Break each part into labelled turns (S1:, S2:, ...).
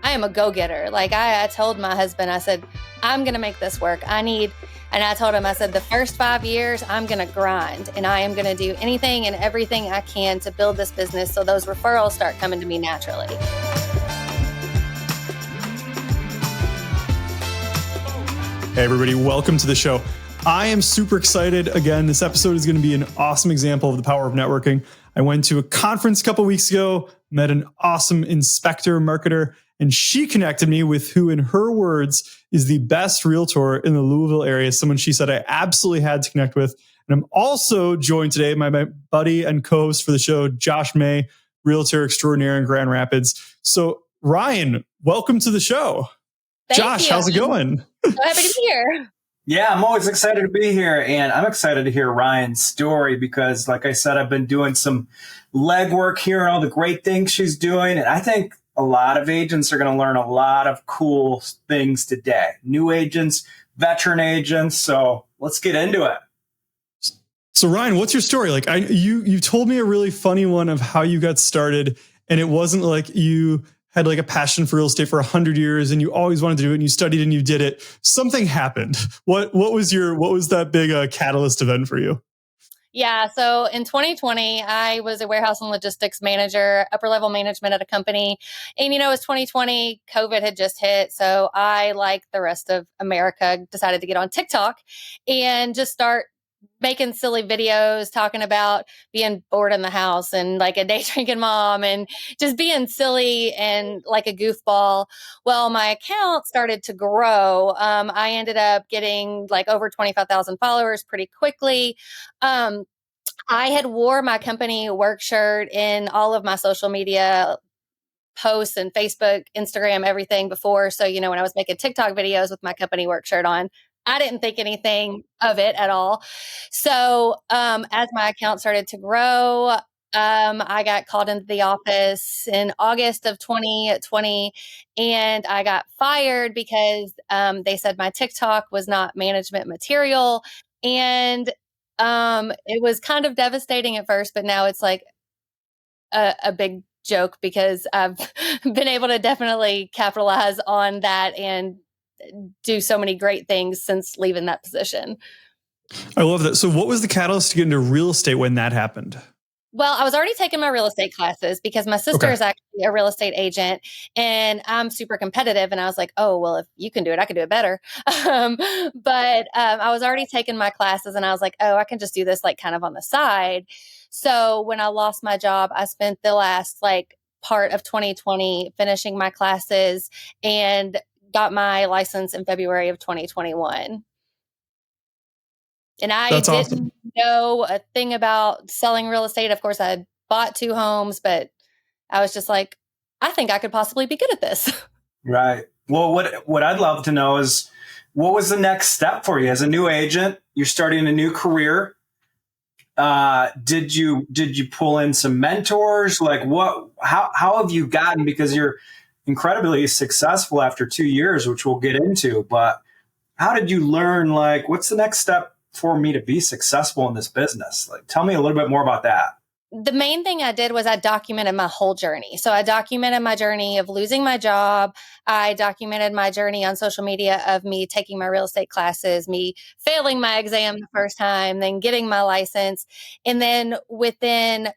S1: I am a go-getter. Like I told my husband, I said, I'm going to make this work. And I told him, I said, the first 5 years, I'm going to grind and I am going to do anything and everything I can to build this business so those referrals start coming to me naturally.
S2: Hey, everybody, welcome to the show. I am super excited. Again, this episode is going to be an awesome example of the power of networking. I went to a conference a couple of weeks ago, met an awesome inspector marketer, and she connected me with who, in her words, is the best realtor in the Louisville area, someone she said I absolutely had to connect with. And I'm also joined today by my buddy and co-host for the show, Josh May, realtor extraordinaire in Grand Rapids. So, Ryan, welcome to the show.
S1: Thank
S2: Josh,
S1: you.
S2: how's it going?
S1: So happy to be here.
S3: Yeah, I'm always excited to be here. And I'm excited to hear Ryan's story because, like I said, I've been doing some legwork here and all the great things she's doing. And I think a lot of agents are going to learn a lot of cool things today. New agents, veteran agents. So let's get into it.
S2: So Ryan, what's your story? Like you told me a really funny one of how you got started, and it wasn't like you had like a passion for real estate for 100 years and you always wanted to do it and you studied and you did it. Something happened. What was that big catalyst event for you?
S1: Yeah. So in 2020, I was a warehouse and logistics manager, upper level management at a company. And, it was 2020, COVID had just hit. So I, like the rest of America, decided to get on TikTok and just start making silly videos talking about being bored in the house and like a day drinking mom and just being silly and like a goofball. Well, my account started to grow. I ended up getting like over 25,000 followers pretty quickly. I had wore my company work shirt in all of my social media posts and Facebook, Instagram, everything before. So, when I was making TikTok videos with my company work shirt on, I didn't think anything of it at all. So as my account started to grow, I got called into the office in August of 2020, and I got fired because they said my TikTok was not management material. And it was kind of devastating at first, but now it's like a big joke because I've been able to definitely capitalize on that and do so many great things since leaving that position.
S2: I love that. So what was the catalyst to get into real estate when that happened?
S1: Well, I was already taking my real estate classes because my sister is actually a real estate agent and I'm super competitive. And I was like, oh, well, if you can do it, I can do it better. But I was already taking my classes and I was like, oh, I can just do this like kind of on the side. So when I lost my job, I spent the last like part of 2020 finishing my classes and got my license in February of 2021. And I didn't know a thing about selling real estate. Of course, I had bought 2 homes, but I was just like, I think I could possibly be good at this.
S3: Right. Well, what I'd love to know is what was the next step for you as a new agent? You're starting a new career. Did you pull in some mentors? Like how have you gotten, because you're incredibly successful after 2 years, which we'll get into, but how did you learn, like, what's the next step for me to be successful in this business? Like, tell me a little bit more about that.
S1: The main thing I did was I documented my whole journey. So I documented my journey of losing my job. I documented my journey on social media of me taking my real estate classes, me failing my exam the first time, then getting my license. And then within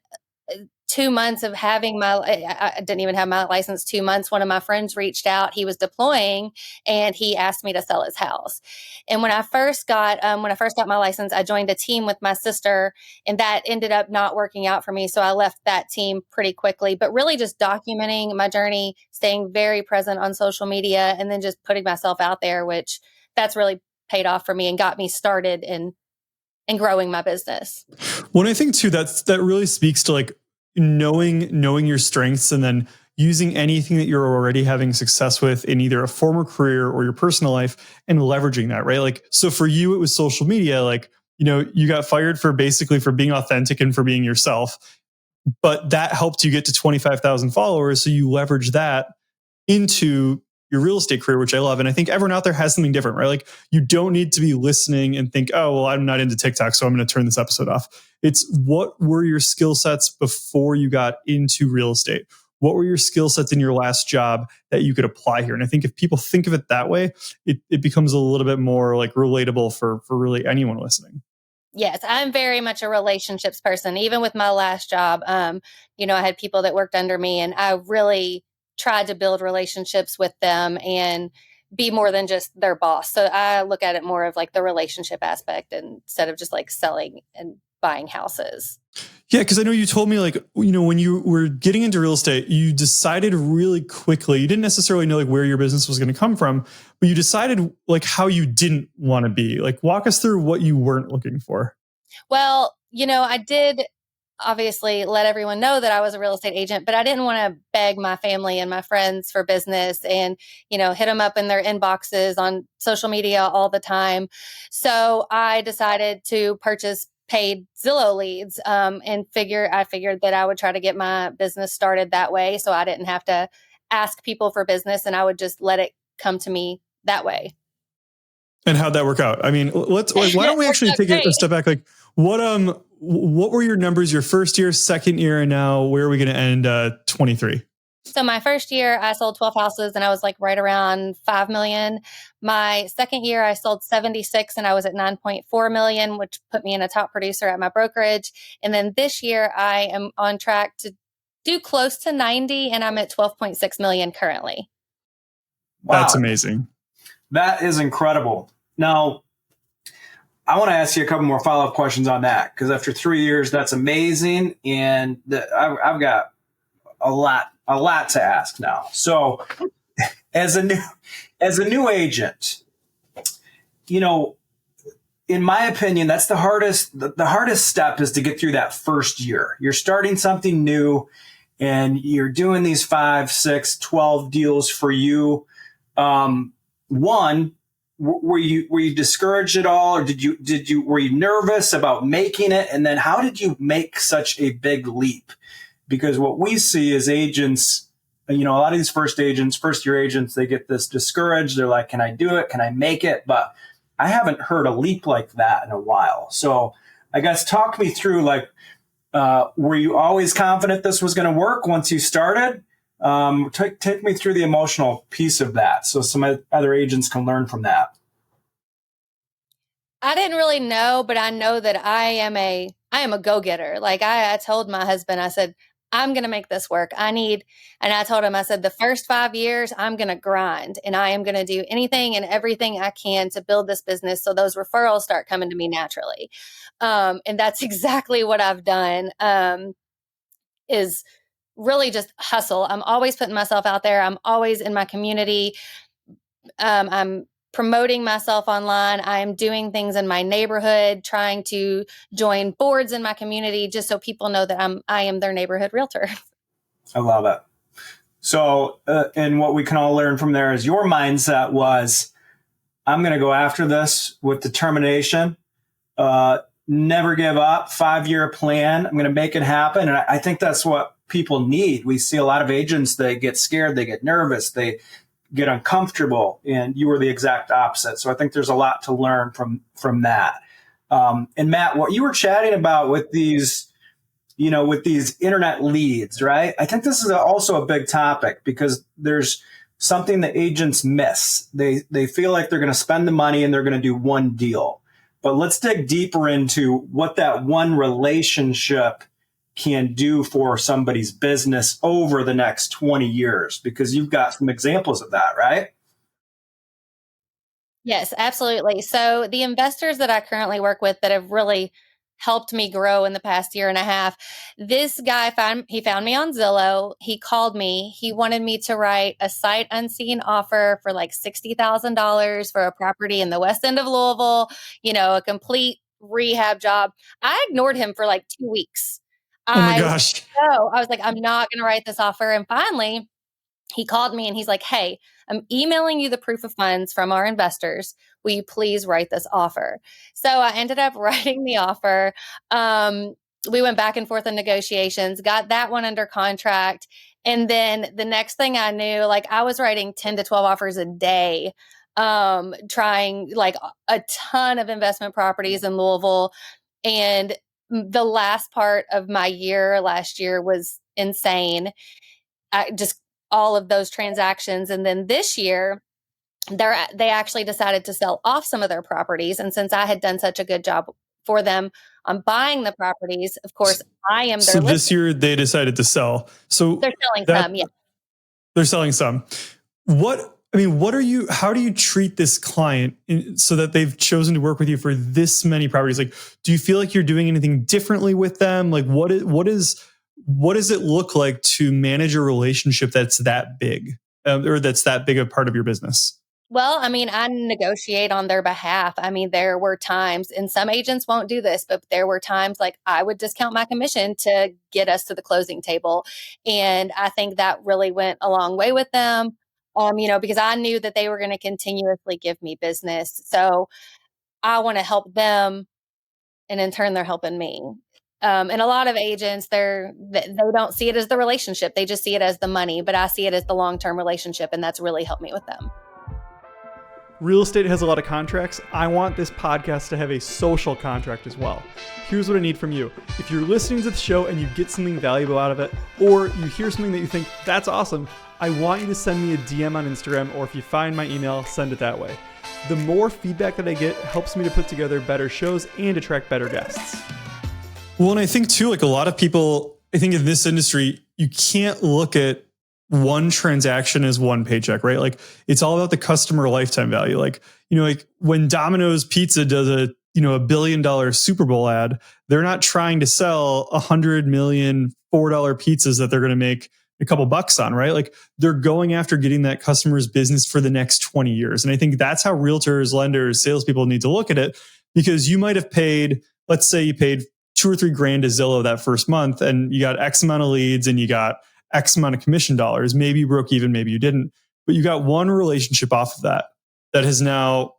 S1: 2 months of having I didn't even have my license 2 months. One of my friends reached out. He was deploying and he asked me to sell his house. And when I first got my license, I joined a team with my sister and that ended up not working out for me. So I left that team pretty quickly, but really just documenting my journey, staying very present on social media, and then just putting myself out there, which that's really paid off for me and got me started in growing my business.
S2: Well, I think too, that really speaks to like knowing your strengths and then using anything that you're already having success with in either a former career or your personal life and leveraging that, right? Like, so for you, it was social media. Like, you got fired for being authentic and for being yourself, but that helped you get to 25,000 followers. So you leverage that into your real estate career, which I love. And I think everyone out there has something different, right? Like, you don't need to be listening and think, oh, well, I'm not into TikTok, so I'm going to turn this episode off. It's what were your skill sets before you got into real estate? what were your skill sets in your last job that you could apply here? And I think if people think of it that way, it becomes a little bit more like relatable for really anyone listening.
S1: Yes, I'm very much a relationships person. Even with my last job, I had people that worked under me, and I really tried to build relationships with them and be more than just their boss. So I look at it more of like the relationship aspect instead of just like selling and buying houses.
S2: Yeah, because I know you told me when you were getting into real estate, you decided really quickly. You didn't necessarily know like where your business was going to come from, but you decided like how you didn't want to be. Like walk us through what you weren't looking for.
S1: Well, I did obviously let everyone know that I was a real estate agent, but I didn't want to beg my family and my friends for business and, hit them up in their inboxes on social media all the time. So I decided to purchase paid Zillow leads and I figured that I would try to get my business started that way. So I didn't have to ask people for business and I would just let it come to me that way.
S2: And how'd that work out? I mean, why don't we actually take a step back? Like what were your numbers your first year, second year, and now where are we going to end 23?
S1: So my first year, I sold 12 houses and I was like right around 5 million. My second year, I sold 76 and I was at 9.4 million, which put me in a top producer at my brokerage. And then this year, I am on track to do close to 90 and I'm at 12.6 million currently.
S3: Wow.
S2: That's amazing.
S3: That is incredible. Now, I want to ask you a couple more follow-up questions on that, because after 3 years, that's amazing. And I've got a lot to ask now. So as a new agent, in my opinion, that's the hardest step is to get through that first year. You're starting something new and you're doing these 5, 6, 12 deals for you. One, were you discouraged at all, or were you nervous about making it? And then how did you make such a big leap? Because what we see as agents, a lot of these first year agents, they get this discouraged. They're like, can I do it? Can I make it? But I haven't heard a leap like that in a while. So I guess talk me through, were you always confident this was going to work once you started? Take me through the emotional piece of that so some other agents can learn from that.
S1: I didn't really know, but I know that I am a go-getter. Like I told my husband, I said, I'm going to make this work. And I told him, I said, the first 5 years, I'm going to grind and I am going to do anything and everything I can to build this business so those referrals start coming to me naturally. And that's exactly what I've done, is really just hustle. I'm always putting myself out there. I'm always in my community. I'm promoting myself online. I'm doing things in my neighborhood, trying to join boards in my community just so people know that I am their neighborhood realtor.
S3: I love it. So, and what we can all learn from there is your mindset was, I'm going to go after this with determination, never give up, 5-year plan. I'm going to make it happen. And I think that's what people need. We see a lot of agents, they get scared, they get nervous, they get uncomfortable, and you were the exact opposite. So I think there's a lot to learn from that. And Matt, what you were chatting about with these internet leads, right? I think this is also a big topic because there's something that agents miss. They feel like they're going to spend the money and they're going to do one deal. But let's dig deeper into what that one relationship can do for somebody's business over the next 20 years, because you've got some examples of that, right?
S1: Yes, absolutely. So the investors that I currently work with that have really helped me grow in the past year and a half, this guy found me on Zillow. He called me. He wanted me to write a sight unseen offer for like $60,000 for a property in the west end of Louisville, a complete rehab job. I ignored him for like 2 weeks.
S2: Oh my gosh.
S1: I was like, I'm not going to write this offer. And finally, he called me and he's like, hey, I'm emailing you the proof of funds from our investors. Will you please write this offer? So I ended up writing the offer. We went back and forth in negotiations, got that one under contract. And then the next thing I knew, like I was writing 10 to 12 offers a day, trying like a ton of investment properties in Louisville. And the last part of my year last year was insane. just all of those transactions. And then this year, they actually decided to sell off some of their properties. And since I had done such a good job for them on buying the properties, of course, I am their
S2: So this year they decided to sell. So
S1: they're selling some, yeah.
S2: They're selling some. How do you treat this client so that they've chosen to work with you for this many properties? Like, do you feel like you're doing anything differently with them? Like, what does it look like to manage a relationship that's that big, or that's that big a part of your business?
S1: Well, I mean, I negotiate on their behalf. I mean, there were times, and some agents won't do this, but there were times like I would discount my commission to get us to the closing table. And I think that really went a long way with them, because I knew that they were going to continuously give me business. So I want to help them, and in turn, they're helping me. And a lot of agents, they don't see it as the relationship. They just see it as the money, but I see it as the long-term relationship, and that's really helped me with them.
S4: Real estate has a lot of contracts. I want this podcast to have a social contract as well. Here's what I need from you. If you're listening to the show and you get something valuable out of it, or you hear something that you think, that's awesome, I want you to send me a DM on Instagram, or if you find my email, send it that way. The more feedback that I get helps me to put together better shows and attract better guests.
S2: Well, and I think too, like a lot of people, I think in this industry, you can't look at one transaction as one paycheck, right? Like it's all about the customer lifetime value. Like, like when Domino's Pizza does a $1 billion Super Bowl ad, they're not trying to sell 100 million $4 pizzas that they're going to make a couple bucks on, right? Like they're going after getting that customer's business for the next 20 years. And I think that's how realtors, lenders, salespeople need to look at it, because you might have paid, let's say you paid $2 or $3 grand to Zillow that first month, and you got X amount of leads and you got X amount of commission dollars. Maybe you broke even, maybe you didn't, but you got one relationship off of that has now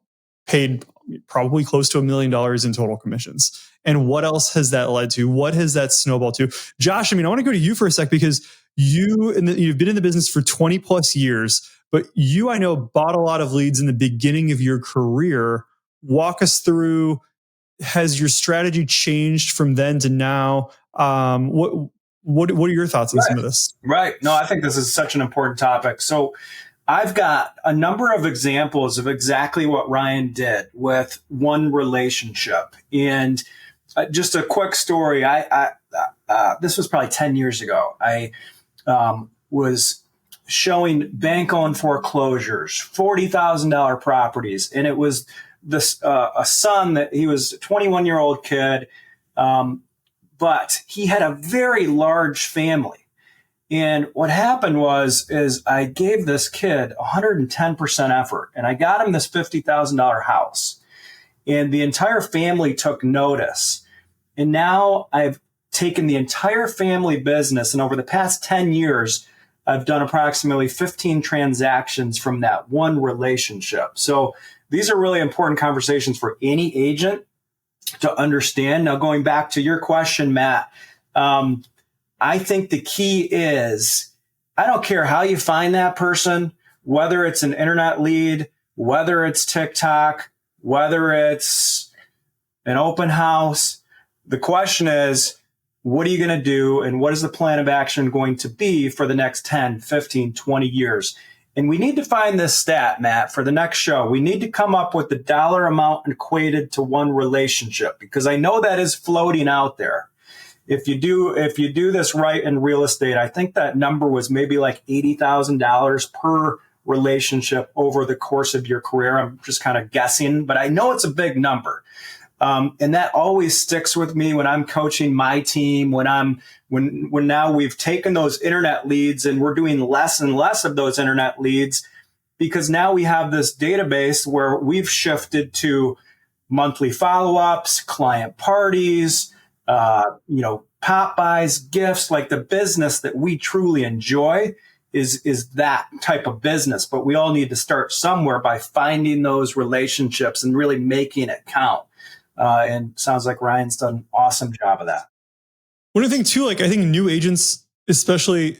S2: paid probably close to $1 million in total commissions. And what else has that led to? What has that snowballed to? Josh, I want to go to you for a sec, because you've been in the business for 20 plus years, but I know, bought a lot of leads in the beginning of your career. Walk us through, has your strategy changed from then to now? What are your thoughts on some of this?
S3: Right. No, I think this is such an important topic. So I've got a number of examples of exactly what Ryan did with one relationship. And just a quick story. This was probably 10 years ago. I was showing bank-owned foreclosures, $40,000 properties. And it was a son that he was a 21-year-old kid. But he had a very large family. And what happened is I gave this kid 110% effort, and I got him this $50,000 house, and the entire family took notice. And now I've taken the entire family business, and over the past 10 years, I've done approximately 15 transactions from that one relationship. So these are really important conversations for any agent to understand. Now, going back to your question, Matt, I think the key is, I don't care how you find that person, whether it's an internet lead, whether it's TikTok, whether it's an open house. The question is, what are you going to do? And what is the plan of action going to be for the next 10, 15, 20 years? And we need to find this stat, Matt, for the next show. We need to come up with the dollar amount equated to one relationship, because I know that is floating out there. If you do this right in real estate, I think that number was maybe like $80,000 per relationship over the course of your career. I'm just kind of guessing, but I know it's a big number. And that always sticks with me when I'm coaching my team, when now we've taken those internet leads and we're doing less and less of those internet leads, because now we have this database where we've shifted to monthly follow-ups, client parties, pop buys, gifts. Like the business that we truly enjoy is that type of business. But we all need to start somewhere by finding those relationships and really making it count. And sounds like Ryan's done an awesome job of that.
S2: One thing too, like I think new agents, especially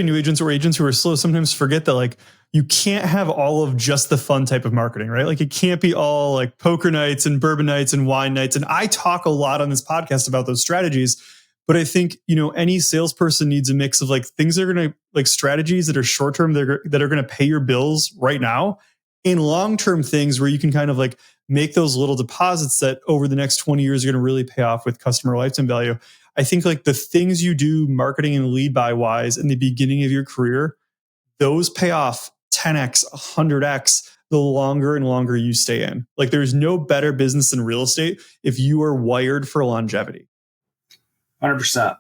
S2: new agents or agents who are slow, sometimes forget that like you can't have all of just the fun type of marketing, right? Like it can't be all like poker nights and bourbon nights and wine nights. And I talk a lot on this podcast about those strategies, But I think, any salesperson needs a mix of like things that are going to like strategies that are short term that are going to pay your bills right now, and long term things where you can kind of like make those little deposits that over the next 20 years are going to really pay off with customer lifetime value. I think like the things you do marketing and lead buy wise in the beginning of your career, those pay off 10x, 100x the longer and longer you stay in. Like there's no better business than real estate if you are wired for longevity.
S3: 100%.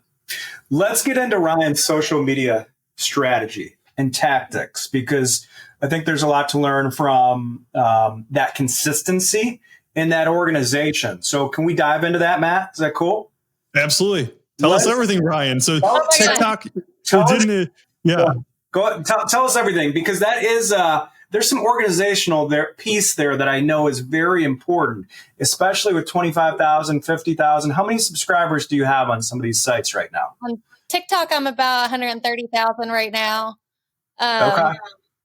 S3: Let's get into Ryan's social media strategy and tactics, because I think there's a lot to learn from that consistency in that organization. So can we dive into that, Matt? Is that cool?
S2: Absolutely. Tell us everything, Ryan. So TikTok.
S3: Go ahead, tell us everything, because that is there's some organizational piece there that I know is very important, especially with 25,000, 50,000. How many subscribers do you have on some of these sites right now?
S1: On TikTok, I'm about 130,000 right now.
S3: Okay.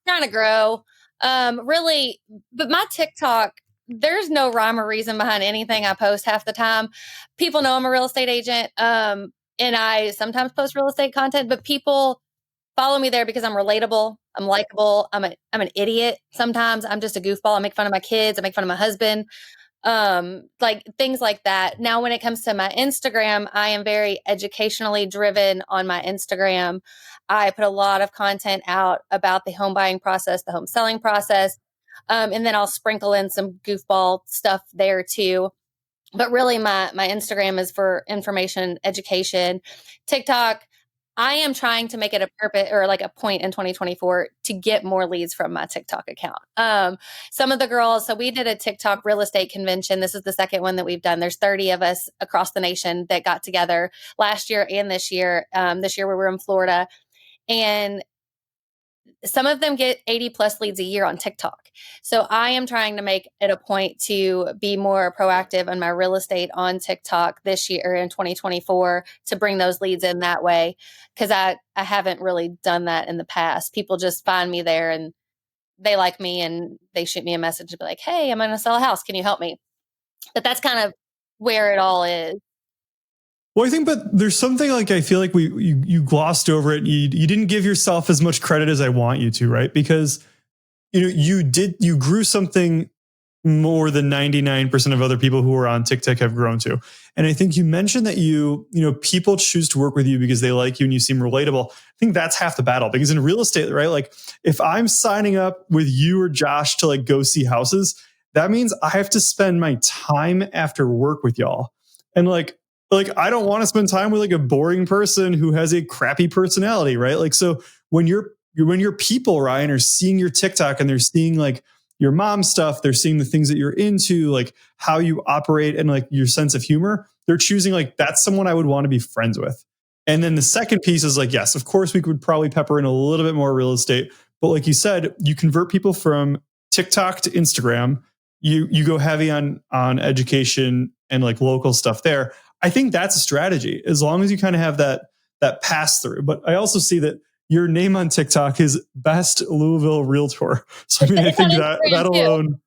S1: Trying to grow. Really, but my TikTok, there's no rhyme or reason behind anything I post half the time. People know I'm a real estate agent, and I sometimes post real estate content, but people follow me there because I'm relatable. I'm likable. I'm an idiot. Sometimes I'm just a goofball. I make fun of my kids. I make fun of my husband. Like things like that. Now, when it comes to my Instagram, I am very educationally driven on my Instagram. I put a lot of content out about the home buying process, the home selling process. And then I'll sprinkle in some goofball stuff there too. But really my Instagram is for information, education. TikTok, I am trying to make it a purpose or like a point in 2024 to get more leads from my TikTok account. Some of the girls, so we did a TikTok real estate convention. This is the second one that we've done. There's 30 of us across the nation that got together last year and this year. This year we were in Florida, and some of them get 80 plus leads a year on TikTok. So I am trying to make it a point to be more proactive on my real estate on TikTok this year in 2024 to bring those leads in that way. Cause I haven't really done that in the past. People just find me there and they like me and they shoot me a message to be like, hey, I'm going to sell a house. Can you help me? But that's kind of where it all is.
S2: Well, I think, but there's something like I feel like you glossed over it. You didn't give yourself as much credit as I want you to, right? Because you grew something more than 99% of other people who are on TikTok have grown to. And I think you mentioned that people choose to work with you because they like you and you seem relatable. I think that's half the battle, because in real estate, right? Like if I'm signing up with you or Josh to like go see houses, that means I have to spend my time after work with y'all. And like I don't want to spend time with like a boring person who has a crappy personality, right? Like, so when your people, Ryan, are seeing your TikTok and they're seeing like your mom stuff, they're seeing the things that you're into, like how you operate and like your sense of humor, they're choosing like, that's someone I would want to be friends with. And then the second piece is like, yes, of course we could probably pepper in a little bit more real estate, but like you said, you convert people from TikTok to Instagram, you go heavy on education and like local stuff there. I think that's a strategy as long as you kind of have that pass through. But I also see that your name on TikTok is Best Louisville Realtor. So I mean, I think that alone,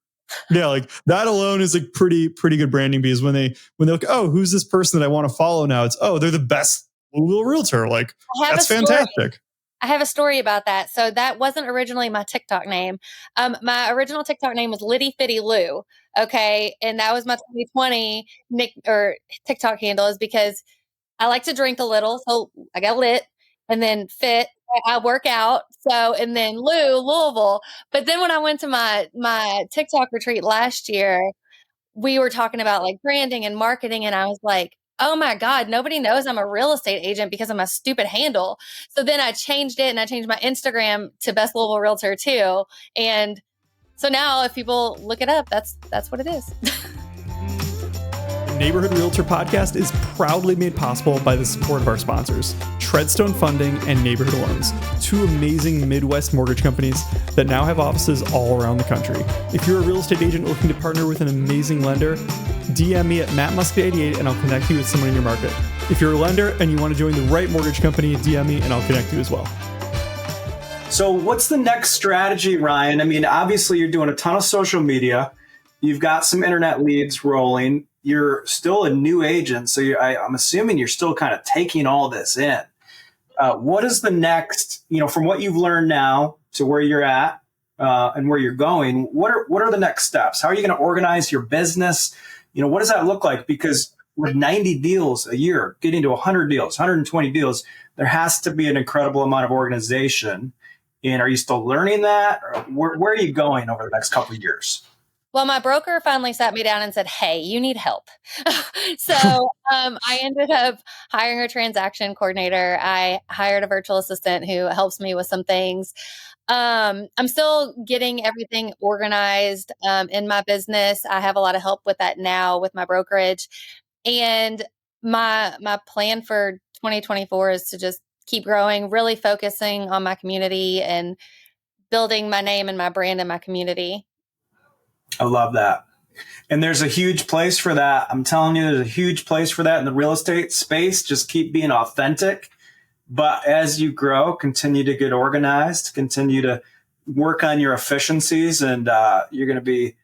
S2: like that alone is like pretty good branding, because when they look, oh, who's this person that I want to follow now? It's, oh, they're the Best Louisville Realtor. Like that's fantastic.
S1: I have a story about that. So that wasn't originally my TikTok name. My original TikTok name was Litty Fitty Lou. Okay. And that was my 2020 TikTok handle, is because I like to drink a little. So I got lit, and then fit. I work out. So, and then Louisville. But then when I went to my TikTok retreat last year, we were talking about like branding and marketing. And I was like, oh my God, nobody knows I'm a real estate agent because of my stupid handle. So then I changed it, and I changed my Instagram to Best Louisville Realtor too. And so now if people look it up, that's what it is.
S4: Neighborhood Realtor Podcast is proudly made possible by the support of our sponsors, Treadstone Funding and Neighborhood Loans, two amazing Midwest mortgage companies that now have offices all around the country. If you're a real estate agent looking to partner with an amazing lender, DM me at MattMuska88 and I'll connect you with someone in your market. If you're a lender and you want to join the right mortgage company, DM me and I'll connect you as well.
S3: So what's the next strategy, Ryan? I mean, obviously you're doing a ton of social media. You've got some internet leads rolling. you're still a new agent, so I'm assuming you're still kind of taking all this in. What is the next, from what you've learned now to where you're at and where you're going, what are the next steps? How are you going to organize your business? What does that look like? Because with 90 deals a year, getting to 100 deals, 120 deals, there has to be an incredible amount of organization. And are you still learning that? Or where are you going over the next couple of years?
S1: Well, my broker finally sat me down and said, "Hey, you need help." So I ended up hiring a transaction coordinator. I hired a virtual assistant who helps me with some things. I'm still getting everything organized in my business. I have a lot of help with that now with my brokerage. And my plan for 2024 is to just keep growing, really focusing on my community and building my name and my brand in my community.
S3: I love that. And there's a huge place for that. I'm telling you, there's a huge place for that in the real estate space. Just keep being authentic. But as you grow, continue to get organized, continue to work on your efficiencies, and you're going to be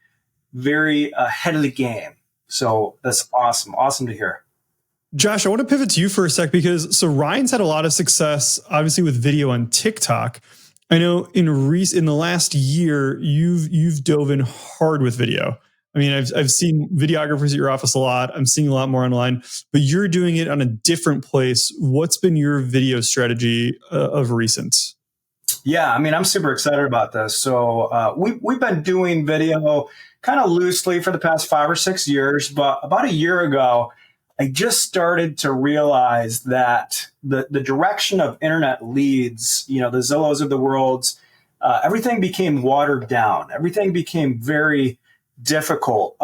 S3: very ahead of the game. So that's awesome. Awesome to hear.
S2: Josh, I want to pivot to you for a sec because Ryan's had a lot of success, obviously, with video on TikTok. I know in the last year, you've dove in hard with video. I mean, I've seen videographers at your office a lot. I'm seeing a lot more online, but you're doing it on a different place. What's been your video strategy of recent?
S3: Yeah, I mean, I'm super excited about this. So we've been doing video kind of loosely for the past 5 or 6 years, but about a year ago, I just started to realize that the direction of internet leads, the Zillows of the world, everything became watered down. Everything became very difficult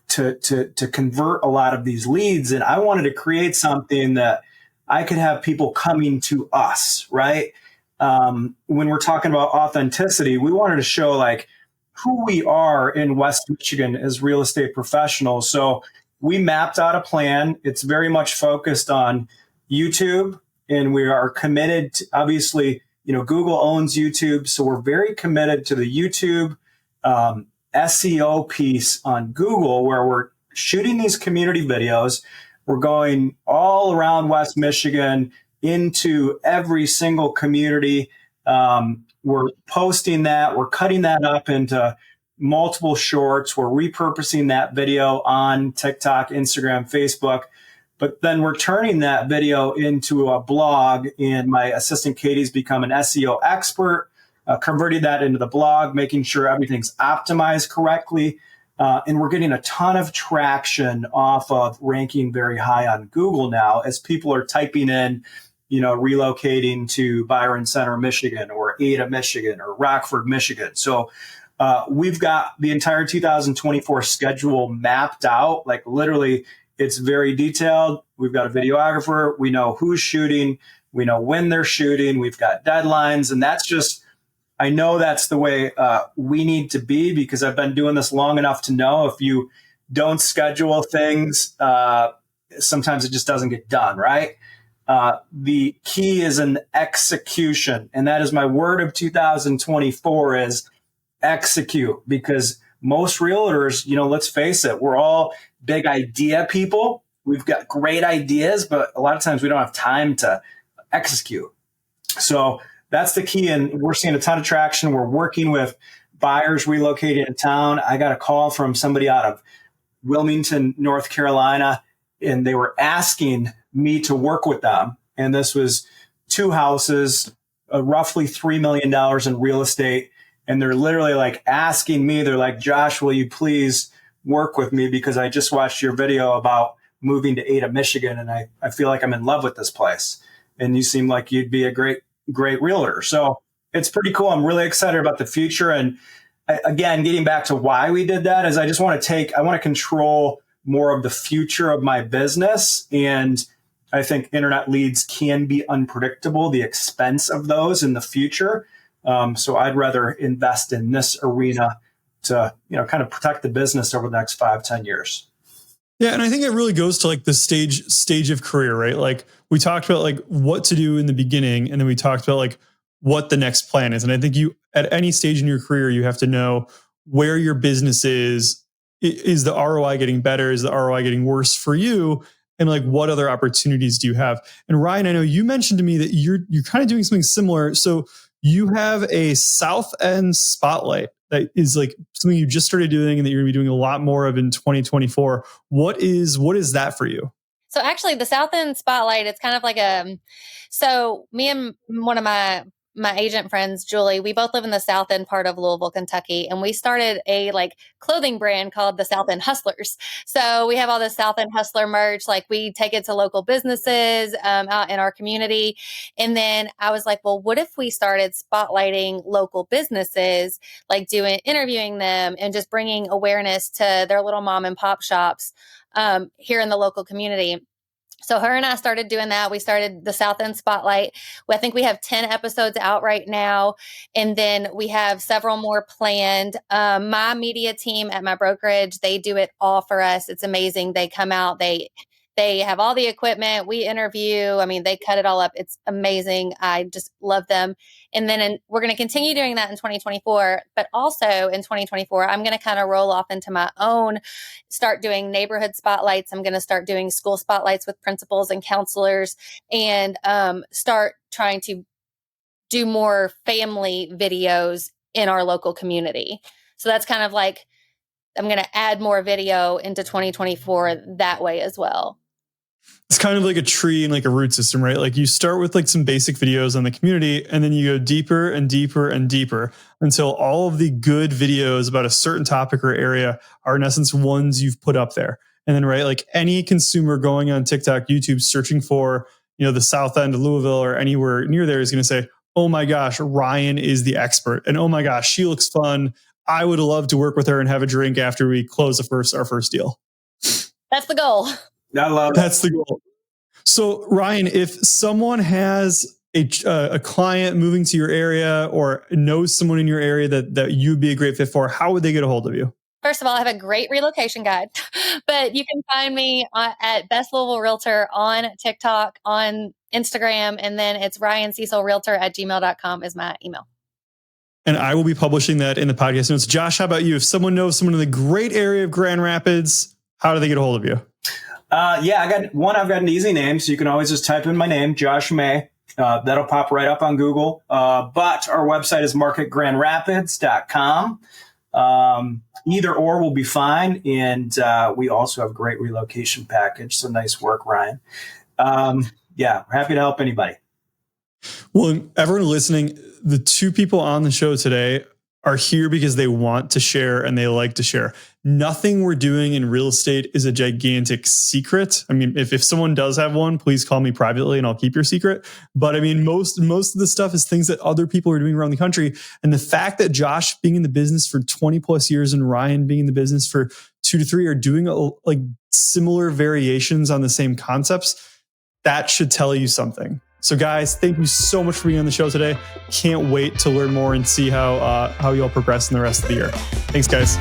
S3: to convert a lot of these leads. And I wanted to create something that I could have people coming to us, right? When we're talking about authenticity, we wanted to show like who we are in West Michigan as real estate professionals. So we mapped out a plan. It's very much focused on YouTube, and we are committed to, obviously, Google owns YouTube. So we're very committed to the YouTube SEO piece on Google, where we're shooting these community videos. We're going all around West Michigan into every single community. We're posting that. We're cutting that up into multiple shorts. We're repurposing that video on TikTok, Instagram, Facebook. But then we're turning that video into a blog, and my assistant Katie's become an SEO expert, converting that into the blog, making sure everything's optimized correctly. And we're getting a ton of traction off of ranking very high on Google now as people are typing in, relocating to Byron Center, Michigan, or Ada, Michigan, or Rockford, Michigan. So we've got the entire 2024 schedule mapped out. Like literally, it's very detailed. We've got a videographer. We know who's shooting. We know when they're shooting. We've got deadlines. And I know that's the way we need to be, because I've been doing this long enough to know if you don't schedule things, sometimes it just doesn't get done, right? The key is an execution. And that is my word of 2024 is execute, because most realtors, let's face it, we're all big idea people. We've got great ideas, but a lot of times we don't have time to execute. So that's the key. And we're seeing a ton of traction. We're working with buyers relocating in town. I got a call from somebody out of Wilmington, North Carolina, and they were asking me to work with them. And this was 2 houses, roughly $3 million in real estate. And they're literally like asking me, they're like, Josh, will you please work with me? Because I just watched your video about moving to Ada, Michigan, and I feel like I'm in love with this place. And you seem like you'd be a great realtor. So it's pretty cool. I'm really excited about the future. And again, getting back to why we did that is I want to control more of the future of my business. And I think internet leads can be unpredictable, the expense of those in the future. So I'd rather invest in this arena to, kind of protect the business over the next 5-10 years.
S2: Yeah. And I think it really goes to like the stage of career, right? Like we talked about like what to do in the beginning, and then we talked about like what the next plan is. And I think at any stage in your career, you have to know where your business is is the ROI getting better? Is the ROI getting worse for you? And like, what other opportunities do you have? And Ryan, I know you mentioned to me that you're kind of doing something similar. So you have a South End spotlight that is like something you just started doing and that you're going to be doing a lot more of in 2024. What is that for you?
S1: So actually the South End Spotlight, it's kind of like so me and one of my agent friends, Julie, we both live in the South End part of Louisville, Kentucky, and we started a like clothing brand called the South End Hustlers. So we have all this South End Hustler merch, like we take it to local businesses out in our community. And then I was like, well, what if we started spotlighting local businesses, like interviewing them and just bringing awareness to their little mom and pop shops here in the local community. So her and I started doing that. We started the South End Spotlight. I think we have 10 episodes out right now. And then we have several more planned. My media team at my brokerage, they do it all for us. It's amazing. They come out, they have all the equipment. We interview. I mean, they cut it all up. It's amazing. I just love them. And then we're going to continue doing that in 2024. But also in 2024, I'm going to kind of roll off into my own, start doing neighborhood spotlights. I'm going to start doing school spotlights with principals and counselors and start trying to do more family videos in our local community. So that's kind of like, I'm going to add more video into 2024 that way as well.
S2: It's kind of like a tree and like a root system, right? Like you start with like some basic videos on the community and then you go deeper and deeper and deeper until all of the good videos about a certain topic or area are in essence ones you've put up there. And then, right, like any consumer going on TikTok, YouTube, searching for, the South End of Louisville or anywhere near there is going to say, oh my gosh, Ryan is the expert. And oh my gosh, she looks fun. I would love to work with her and have a drink after we close our first deal.
S1: That's the goal.
S3: I love it.
S2: That's the goal. So Ryan, if someone has a client moving to your area or knows someone in your area that you'd be a great fit for, how would they get a hold of you?
S1: First of all, I have a great relocation guide, but you can find me at Best Louisville Realtor on TikTok, on Instagram, and then it's ryancecilrealtor@gmail.com is my email.
S2: And I will be publishing that in the podcast notes. Josh, how about you? If someone knows someone in the great area of Grand Rapids, how do they get a hold of you?
S3: I've got an easy name, so you can always just type in my name, Josh May. That'll pop right up on Google. But our website is marketgrandrapids.com. Either or will be fine. And we also have a great relocation package. So nice work, Ryan. We're happy to help anybody.
S2: Well, everyone listening, the two people on the show today are here because they want to share and they like to share. Nothing we're doing in real estate is a gigantic secret. I mean, if someone does have one, please call me privately and I'll keep your secret. But I mean, most of the stuff is things that other people are doing around the country. And the fact that Josh being in the business for 20 plus years and Ryan being in the business for 2 to 3 are doing like similar variations on the same concepts, that should tell you something. So guys, thank you so much for being on the show today. Can't wait to learn more and see how you all progress in the rest of the year. Thanks, guys.